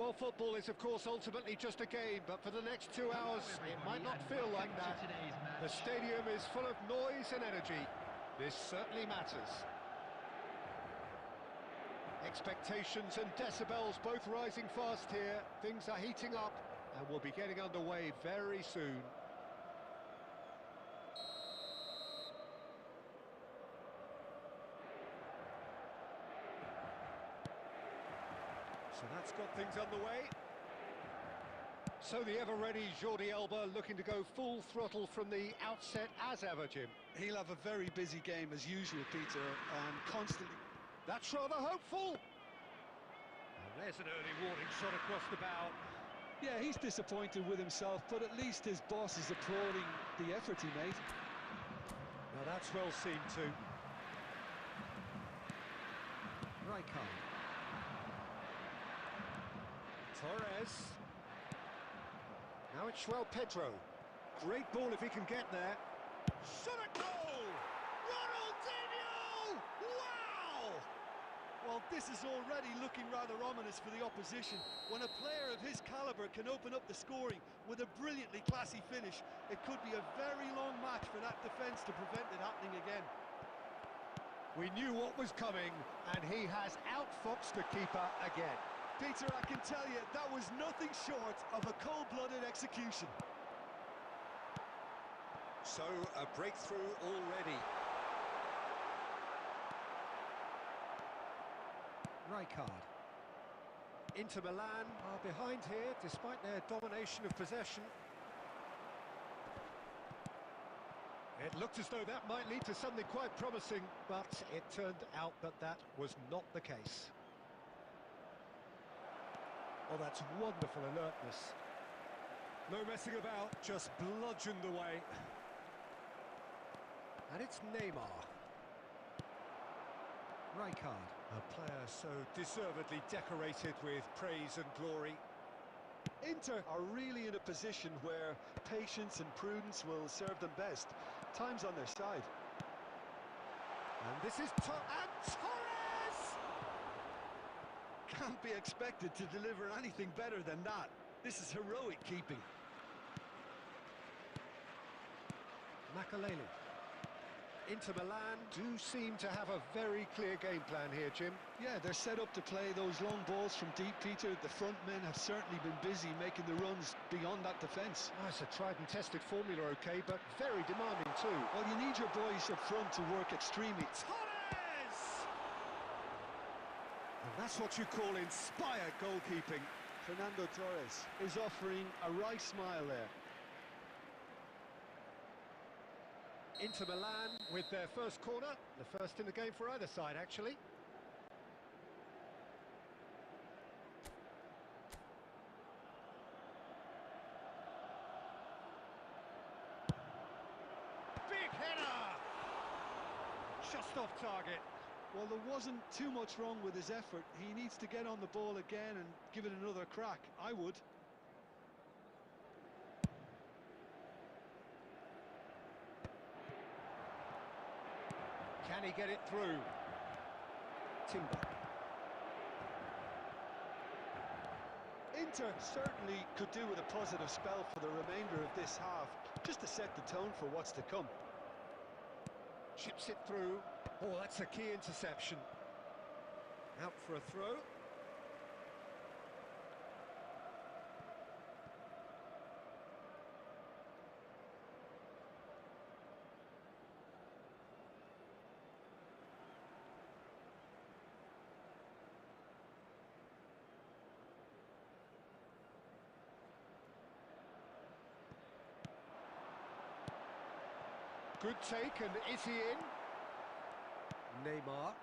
Well, football is, of course, ultimately just a game, but for the next 2 hours, it might not feel like that. The stadium is full of noise and energy. This certainly matters. Expectations and decibels both rising fast here. Things are heating up, and we'll be getting underway very soon. So that's got things underway. So the ever-ready Jordi Alba looking to go full throttle from the outset as ever, Jim. He'll have a very busy game as usual, Peter, and constantly... That's rather hopeful. And there's an early warning shot across the bow. Yeah, he's disappointed with himself, but at least his boss is applauding the effort he made. Now that's well seen too. Rijkaard. Torres. Now it's João Pedro. Great ball if he can get there. Shot at goal! Ronaldinho! Wow! Well, this is already looking rather ominous for the opposition. When a player of his calibre can open up the scoring with a brilliantly classy finish, it could be a very long match for that defence to prevent it happening again. We knew what was coming, and he has outfoxed the keeper again. Peter, I can tell you, that was nothing short of a cold-blooded execution. So, a breakthrough already. Rijkaard. Inter Milan are behind here, despite their domination of possession. It looked as though that might lead to something quite promising, but it turned out that that was not the case. Oh, that's wonderful alertness. No messing about, just bludgeoned away. And it's Neymar. Rijkaard, a player so deservedly decorated with praise and glory. Inter are really in a position where patience and prudence will serve them best. Time's on their side. And this is Torres! Can't be expected to deliver anything better than that. This is heroic keeping. Makaleli. Inter Milan do seem to have a very clear game plan here, Jim. Yeah, they're set up to play those long balls from deep, Peter. The front men have certainly been busy making the runs beyond that defence. Oh, it's a tried and tested formula, OK, but very demanding too. Well, you need your boys up front to work extremely. Torres! And that's what you call inspired goalkeeping. Fernando Torres is offering a right smile there. Inter Milan with their first corner, the first in the game for either side, actually. Big header! Just off target. Well, there wasn't too much wrong with his effort. He needs to get on the ball again and give it another crack. I would. Can he get it through? Timber. Inter certainly could do with a positive spell for the remainder of this half, just to set the tone for what's to come. Chips it through. Oh, that's a key interception. Out for a throw. Good take, and is he in? Neymar.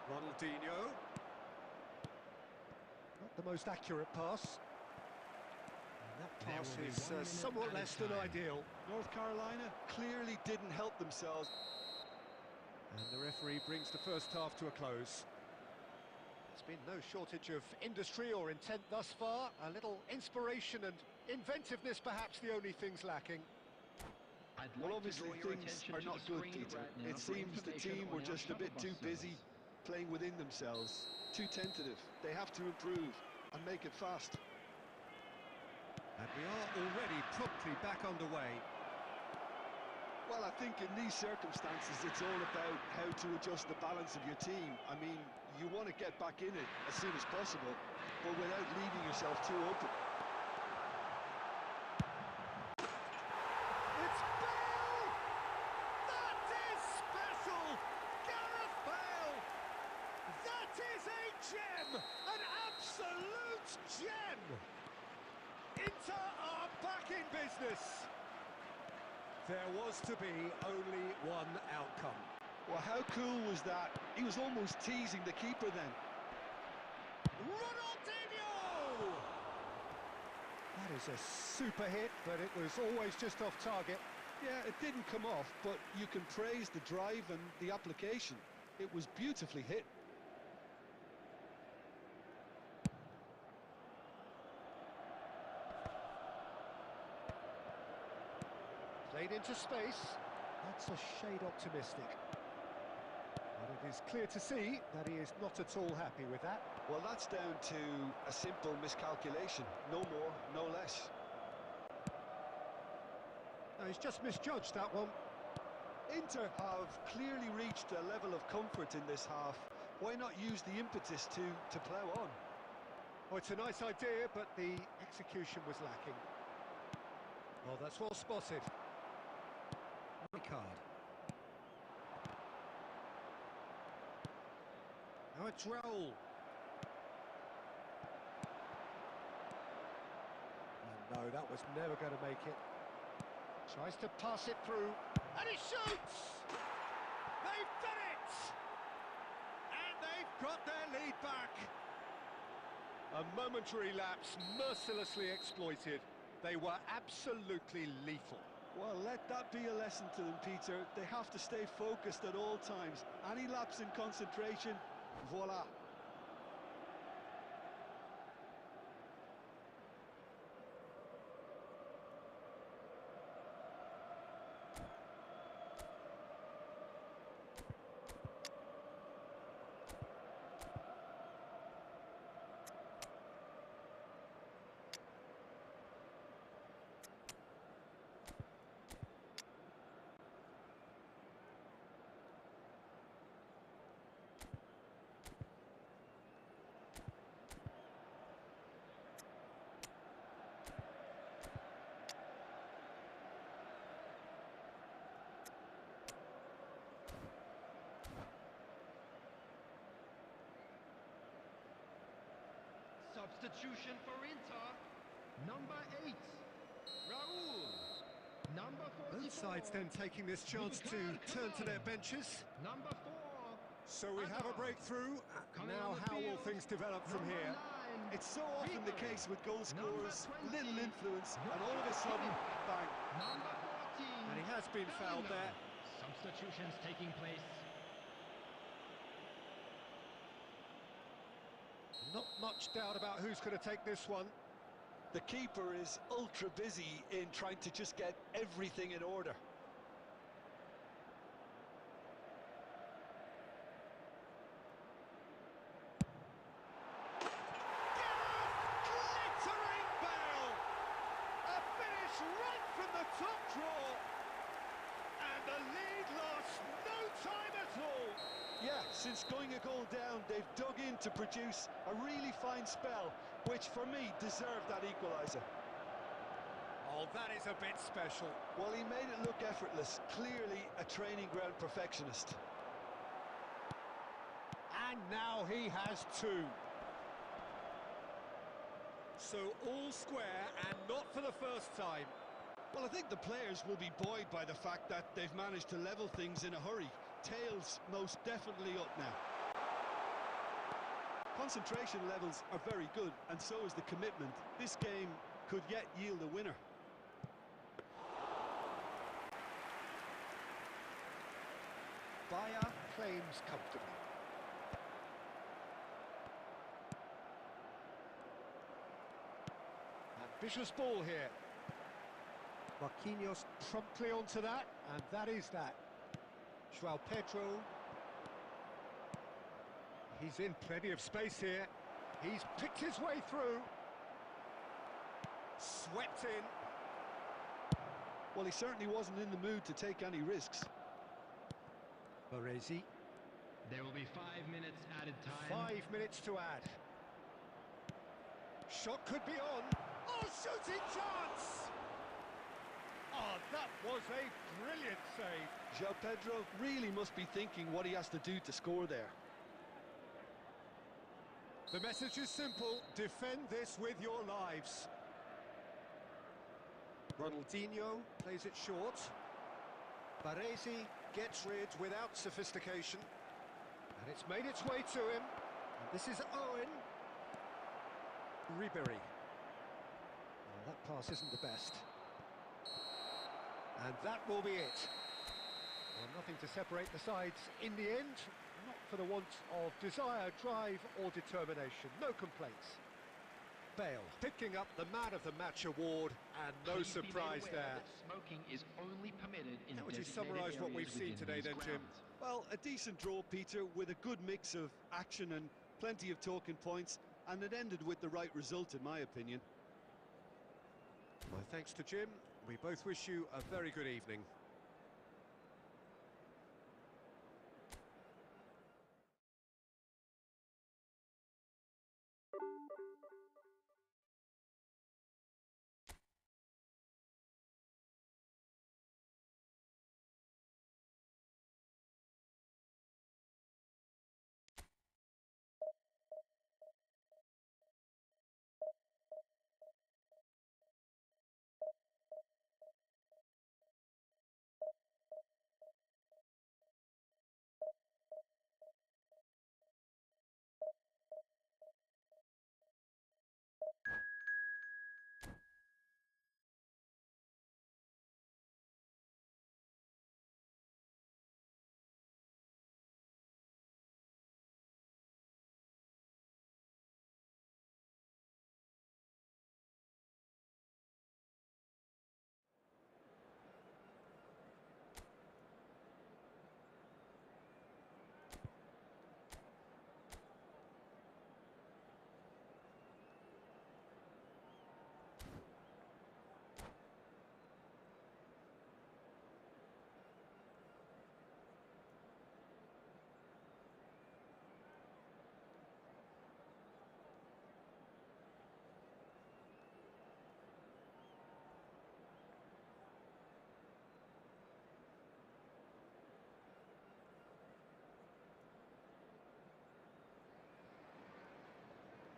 Ronaldinho. Not the most accurate pass. And that pass is somewhat less than ideal. North Carolina clearly didn't help themselves. And the referee brings the first half to a close. There's been no shortage of industry or intent thus far. A little inspiration and inventiveness, perhaps the only things lacking. Well, obviously things are not good, Peter. It seems the team were just a bit too busy playing within themselves, too tentative. They have to improve. and make it fast. And we are already promptly back underway. Well, I think in these circumstances, it's all about how to adjust the balance of your team. I mean, you want to get back in it as soon as possible, but without leaving yourself too open. It's Bale! That is special! Gareth Bale! That is a gem! An absolute gem! Inter are back in business. There was to be only one outcome. Well, how cool was that? He was almost teasing the keeper then. Ronaldinho! That is a super hit, but it was always just off target. Yeah, it didn't come off, but you can praise the drive and the application. It was beautifully hit. Played into space. That's a shade optimistic. But it is clear to see that he is not at all happy with that. Well, that's down to a simple miscalculation. No more, no less. No, he's just misjudged that one. Inter have clearly reached a level of comfort in this half. Why not use the impetus to plough on? Oh, it's a nice idea, but the execution was lacking. Oh, that's well spotted. Card. Now it's Raul. Oh, no, that was never going to make it. Tries to pass it through, and he shoots! They've done it! And they've got their lead back. A momentary lapse, mercilessly exploited. They were absolutely lethal. Well, let that be a lesson to them, Peter. They have to stay focused at all times. Any lapse in concentration, voila. Substitution for Inter, number 8, Raul, number 44. Both sides then taking this chance to turn to their benches. Number 4. So we have a breakthrough. Now how will things develop from here? It's so often the case with goal scorers, little influence, and all of a sudden, bang. Number 14. And he has been fouled there. Substitutions taking place. Not much doubt about who's going to take this one. The keeper is ultra busy in trying to just get everything in order. Glittering Bale! A finish right from the top draw. And the lead lost no time at all. Yeah, since going a goal down, they've dug in to produce a really fine spell, which for me deserved that equaliser. Oh, that is a bit special. Well, he made it look effortless, clearly a training ground perfectionist. And now he has two. So all square, and not for the first time. Well, I think the players will be buoyed by the fact that they've managed to level things in a hurry. Tails most definitely up now. Concentration levels are very good, and so is the commitment. This game could yet yield a winner. Bayer claims comfortably. Ambitious ball here. Marquinhos promptly onto that, and that is that. João Pedro. He's in plenty of space here. He's picked his way through. Swept in. Well, he certainly wasn't in the mood to take any risks. Baresi. There will be 5 minutes added time. 5 minutes to add. Shot could be on. Oh, shooting chance! Oh, that was a brilliant save. João Pedro really must be thinking what he has to do to score there. The message is simple: defend this with your lives. Ronaldinho plays it short. Baresi gets rid without sophistication. And it's made its way to him. And this is Owen. Ribery. Oh, that pass isn't the best. And that will be it. Well, nothing to separate the sides in the end. Not for the want of desire, drive or determination. No complaints. Bale picking up the Man of the Match award, and no Please be made surprise aware there. that smoking is only permitted in How would you designated summarise what we've areas seen within today these then, Jim? grounds. Well, a decent draw, Peter, with a good mix of action and plenty of talking points, and it ended with the right result, in my opinion. My thanks to Jim. We both wish you a very good evening.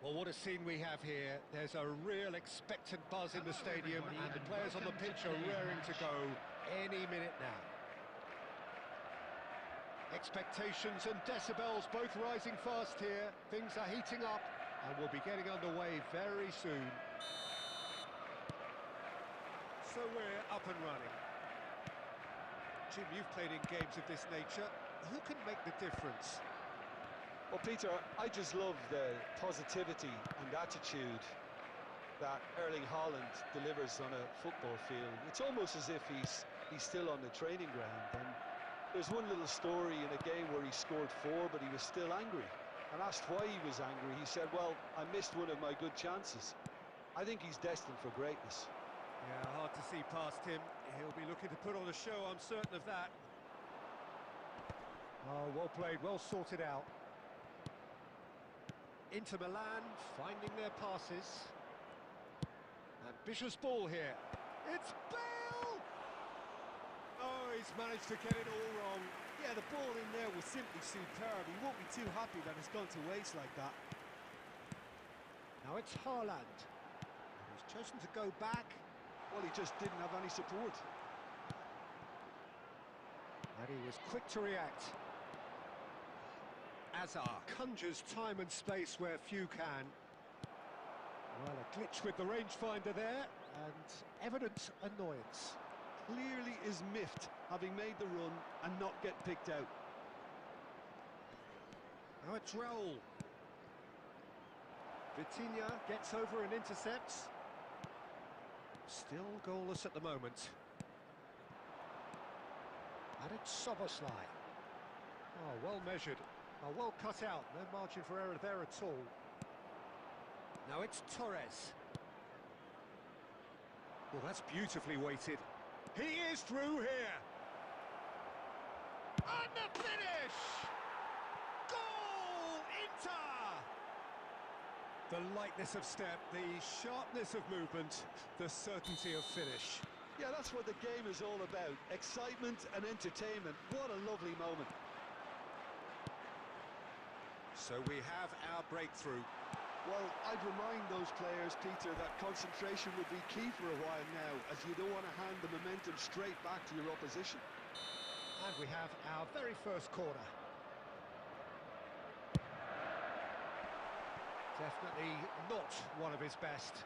Well, what a scene we have here. There's a real expectant buzz in the stadium, and the players on the pitch are raring to go any minute now. Expectations and decibels both rising fast here. Things are heating up, and we'll be getting underway very soon. So we're up and running. Jim, you've played in games of this nature. Who can make the difference? Well, Peter, I just love the positivity and attitude that Erling Haaland delivers on a football field. It's almost as if he's still on the training ground. And there's one little story in a game where he scored 4, but he was still angry. And asked why he was angry, he said, well, I missed one of my good chances. I think he's destined for greatness. Yeah, hard to see past him. He'll be looking to put on a show, I'm certain of that. Oh, well played, well sorted out. Inter Milan finding their passes. Ambitious ball here. It's Bale! Oh, he's managed to get it all wrong. Yeah, the ball in there was simply superb. He won't be too happy that it's gone to waste like that. Now it's Haaland. He's chosen to go back. Well, he just didn't have any support. And he was quick to react. Azar conjures time and space where few can. Well, a glitch with the rangefinder there, and evident annoyance. Clearly is miffed, having made the run and not get picked out. Now it's Raul. Vitinha gets over and intercepts. Still goalless at the moment. And it's Soboslai. Oh, well measured. Oh, well cut out. No margin for error there at all. Now it's Torres. Well, that's beautifully weighted. He is through here. And the finish! Goal! Inter! The lightness of step, the sharpness of movement, the certainty of finish. Yeah, that's what the game is all about. Excitement and entertainment. What a lovely moment. So we have our breakthrough. Well, I'd remind those players, Peter, that concentration would be key for a while now, as you don't want to hand the momentum straight back to your opposition. And we have our very first corner. Definitely not one of his best.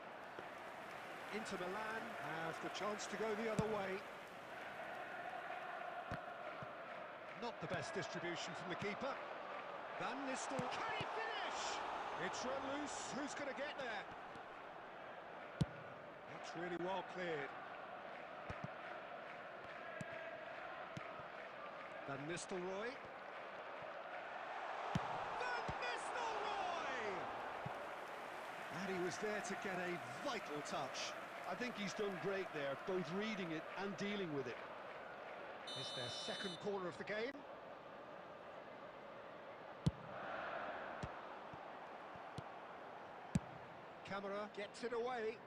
Inter Milan have the chance to go the other way. Not the best distribution from the keeper. Van Nistelrooy. Can he finish? It's run loose. Who's going to get there? That's really well cleared. Van Nistelrooy. Van Nistelrooy! And he was there to get a vital touch. I think he's done great there, both reading it and dealing with it. It's their second corner of the game. Camera gets it away.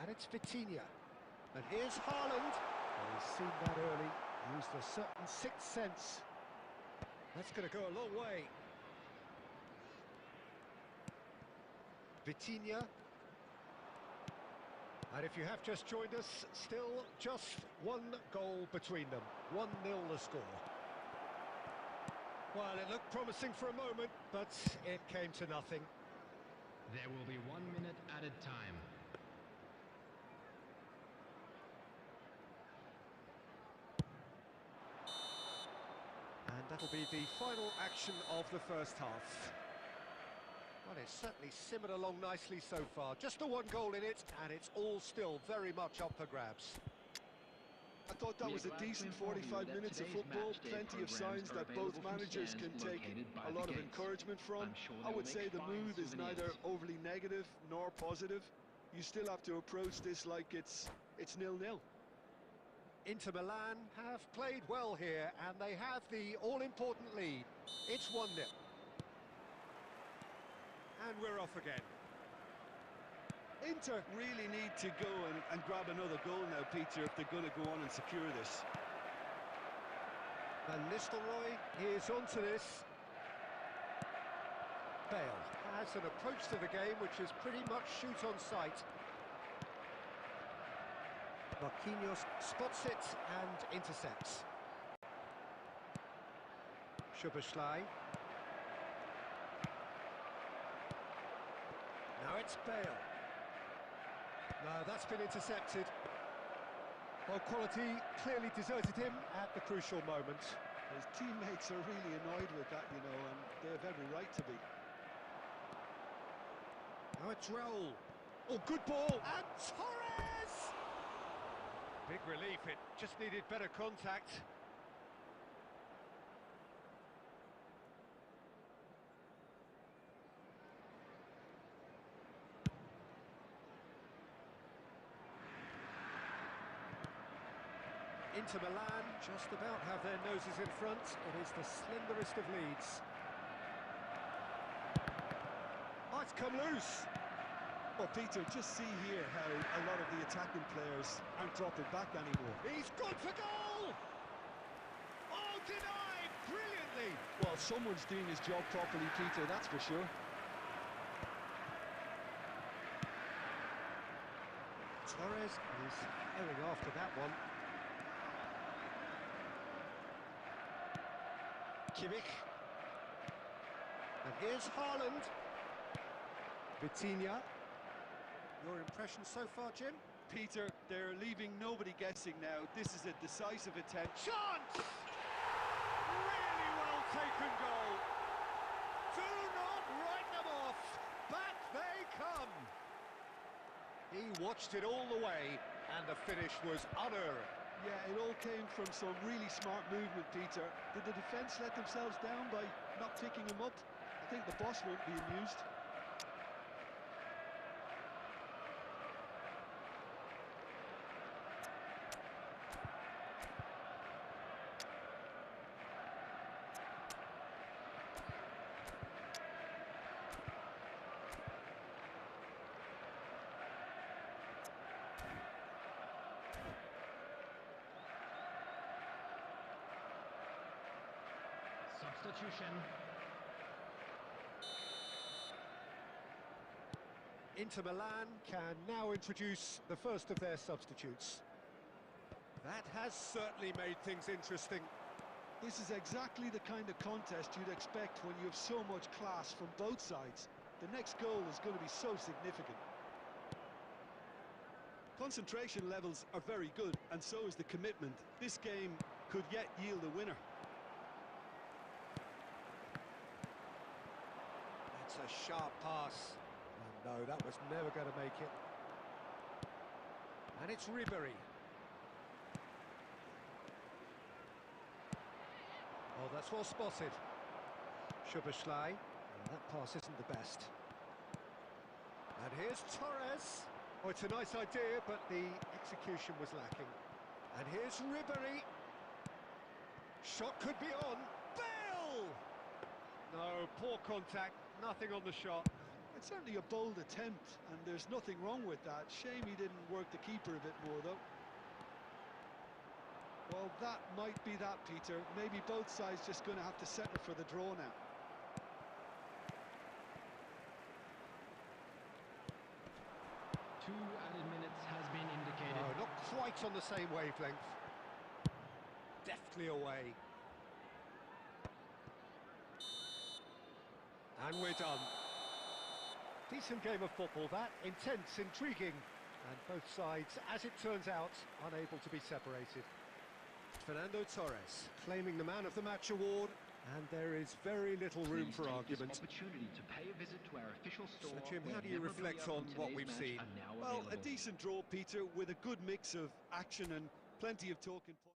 And it's Vitinha. And here's Haaland. Well, he's seen that early, used a certain sixth sense. That's going to go a long way. Vitinha. And if you have just joined us, still just one goal between them. 1-0 the score. Well, it looked promising for a moment, but it came to nothing. There will be 1 minute added time. And that'll be the final action of the first half. Well, it's certainly simmered along nicely so far. Just the one goal in it, and it's all still very much up for grabs. I thought that was a decent 45 minutes of football, plenty of signs that both managers can take a lot of encouragement from. I would say the mood is neither overly negative nor positive. You still have to approach this like it's 0-0. Inter Milan have played well here, and they have the all-important lead. It's 1-0. And we're off again. Inter really need to go and grab another goal now, Peter, if they're going to go on and secure this. Van Nistelrooy is onto this. Bale has an approach to the game which is pretty much shoot on sight. Marquinhos spots it and intercepts. Szoboszlai. Now it's Bale. No, that's been intercepted. Well, quality clearly deserted him at the crucial moment. His teammates are really annoyed with that, you know, and they have every right to be. Now it's Raul. Oh, good ball. And Torres! Big relief, it just needed better contact. Inter Milan just about have their noses in front. It is the slenderest of leads. Oh, it's come loose. Well, Peter, just see here how a lot of the attacking players aren't dropping back anymore. He's gone for goal! Oh, denied brilliantly! Well, someone's doing his job properly, Peter, that's for sure. Torres is airing after that one. Kimmich. And here's Haaland. Vitinha. Your impression so far, Jim? Peter, they're leaving nobody guessing now. This is a decisive attempt. Chance! Really well taken goal. Do not write them off. Back they come. He watched it all the way, and the finish was unerring. Yeah, it all came from some really smart movement, Peter. Did the defence let themselves down by not picking him up? I think the boss won't be amused. Substitution. Inter Milan can now introduce the first of their substitutes. That has certainly made things interesting. This is exactly the kind of contest you'd expect when you have so much class from both sides. The next goal is going to be so significant. Concentration levels are very good, and so is the commitment. This game could yet yield a winner. That's a sharp pass. Oh, no, that was never going to make it. And it's Ribery. Oh, that's well spotted. Szoboszlai. That pass isn't the best. And here's Torres. Oh, it's a nice idea, but the execution was lacking. And here's Ribery. Shot could be on. Bale! No, poor contact. Nothing on the shot. It's certainly a bold attempt, and there's nothing wrong with that. Shame he didn't work the keeper a bit more, though. Well, that might be that, Peter. Maybe both sides just going to have to settle for the draw now. Two added minutes has been indicated. No, not quite on the same wavelength. Deftly away. And we're done. Decent game of football, that. Intense, intriguing. And both sides, as it turns out, unable to be separated. Fernando Torres claiming the Man of the Match award, and there is very little room for argument. Opportunity to pay a visit to our official store. So, Jim, how do you reflect on what we've seen? Well, a decent draw, Peter, with a good mix of action and plenty of talking points.